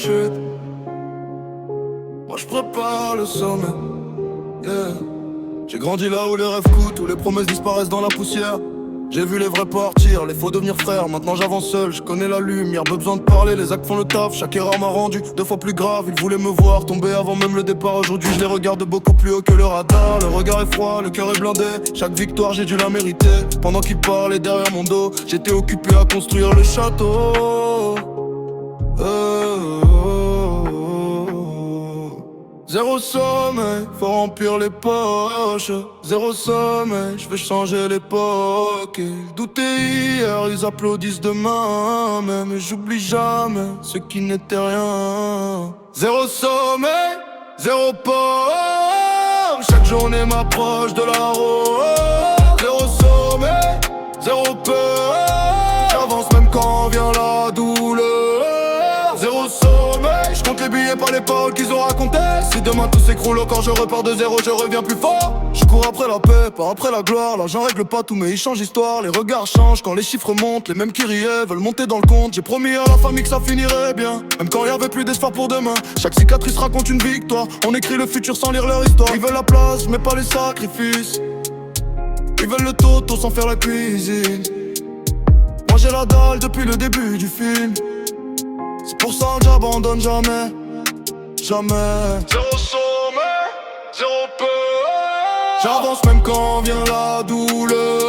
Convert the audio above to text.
chute. Moi je prépare le sommet, yeah. J'ai grandi là où les rêves coûtent, où les promesses disparaissent dans la poussière. J'ai vu les vrais partir, les faux devenir frères. Maintenant j'avance seul, je connais la lumière. Peu besoin de parler, les actes font le taf. Chaque erreur m'a rendu 2 fois plus grave. Ils voulaient me voir tomber avant même le départ. Aujourd'hui je les regarde beaucoup plus haut que le radar. Le regard est froid, le cœur est blindé. Chaque victoire j'ai dû la mériter. Pendant qu'ils parlaient derrière mon dos, j'étais occupé à construire le château. Zéro sommeil, faut remplir les poches. Zéro sommeil, je vais changer l'époque. Ils doutaient hier, ils applaudissent demain. Mais j'oublie jamais ce qui n'était rien. Zéro sommeil, zéro poche. Chaque journée m'approche de la rose. Zéro sommeil, zéro peur. J'avance même quand vient la douleur. Zéro sommeil, je compte les billets par les paroles qu'ils ont racontées. Si demain tout s'écroule encore je repars de zéro, je reviens plus fort. Je cours après la paix, pas après la gloire. L'argent règle pas tout mais il change l'histoire. Les regards changent quand les chiffres montent. Les mêmes qui riaient veulent monter dans le compte. J'ai promis à la famille que ça finirait bien, même quand y avait plus d'espoir pour demain. Chaque cicatrice raconte une victoire. On écrit le futur sans lire leur histoire. Ils veulent la place, mais pas les sacrifices. Ils veulent le toto sans faire la cuisine. Moi j'ai la dalle depuis le début du film. C'est pour ça que j'abandonne jamais, jamais. Zéro sommeil, zéro peur. J'avance même quand vient la douleur.